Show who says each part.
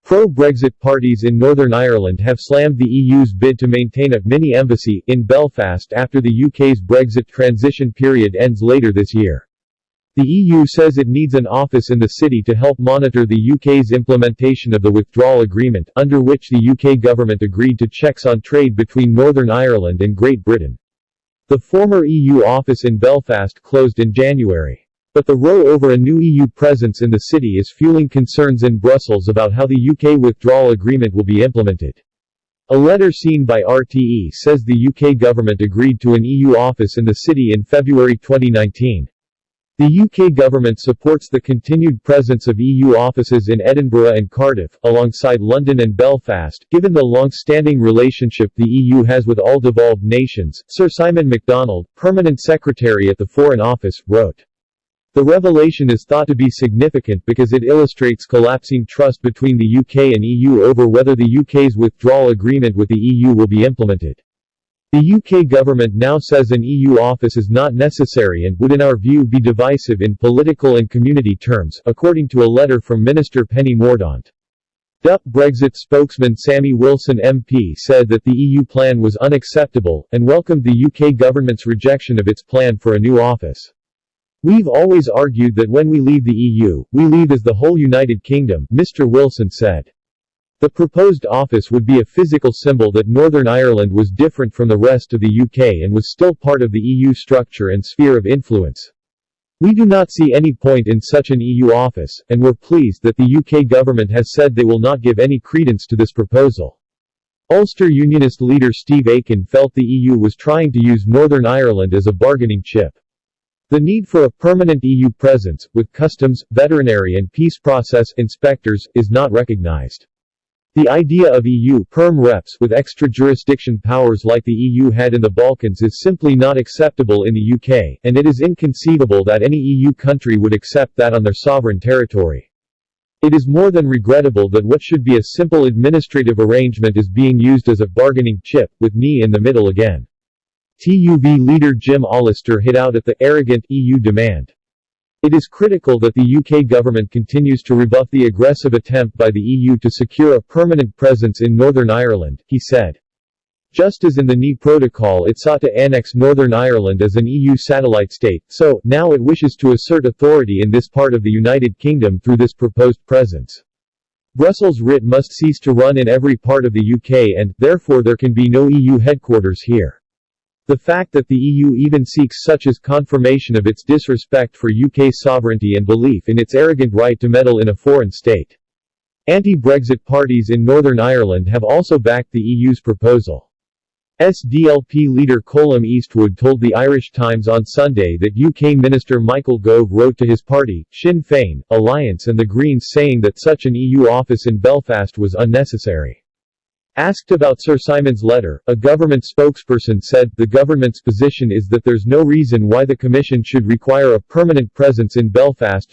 Speaker 1: Pro-Brexit parties in Northern Ireland have slammed the EU's bid to maintain a mini-embassy in Belfast after the UK's Brexit transition period ends later this year. The EU says it needs an office in the city to help monitor the UK's implementation of the withdrawal agreement, under which the UK government agreed to checks on trade between Northern Ireland and Great Britain. The former EU office in Belfast closed in January. But the row over a new EU presence in the city is fueling concerns in Brussels about how the UK withdrawal agreement will be implemented. A letter seen by RTE says the UK government agreed to an EU office in the city in February 2019. The UK government supports the continued presence of EU offices in Edinburgh and Cardiff, alongside London and Belfast, given the long-standing relationship the EU has with all devolved nations, Sir Simon MacDonald, Permanent Secretary at the Foreign Office, wrote. The revelation is thought to be significant because it illustrates collapsing trust between the UK and EU over whether the UK's withdrawal agreement with the EU will be implemented. The UK government now says an EU office is not necessary and would in our view be divisive in political and community terms, according to a letter from Minister Penny Mordaunt. Brexit spokesman Sammy Wilson MP said that the EU plan was unacceptable, and welcomed the UK government's rejection of its plan for a new office. We've always argued that when we leave the EU, we leave as the whole United Kingdom, Mr. Wilson said. The proposed office would be a physical symbol that Northern Ireland was different from the rest of the UK and was still part of the EU structure and sphere of influence. We do not see any point in such an EU office, and we're pleased that the UK government has said they will not give any credence to this proposal. Ulster Unionist leader Steve Aiken felt the EU was trying to use Northern Ireland as a bargaining chip. The need for a permanent EU presence, with customs, veterinary and peace process inspectors, is not recognized. The idea of EU perm reps with extra jurisdiction powers like the EU had in the Balkans is simply not acceptable in the UK, and it is inconceivable that any EU country would accept that on their sovereign territory. It is more than regrettable that what should be a simple administrative arrangement is being used as a bargaining chip, with knee in the middle again. TUV leader Jim Allister hit out at the arrogant EU demand. It is critical that the UK government continues to rebuff the aggressive attempt by the EU to secure a permanent presence in Northern Ireland, he said. Just as in the NE Protocol it sought to annex Northern Ireland as an EU satellite state, so, now it wishes to assert authority in this part of the United Kingdom through this proposed presence. Brussels' writ must cease to run in every part of the UK and, therefore there can be no EU headquarters here. The fact that the EU even seeks such as confirmation of its disrespect for UK sovereignty and belief in its arrogant right to meddle in a foreign state. Anti-Brexit parties in Northern Ireland have also backed the EU's proposal. SDLP leader Colm Eastwood told the Irish Times on Sunday that UK Minister Michael Gove wrote to his party, Sinn Féin, Alliance and the Greens saying that such an EU office in Belfast was unnecessary. Asked about Sir Simon's letter, a government spokesperson said, the government's position is that there's no reason why the Commission should require a permanent presence in Belfast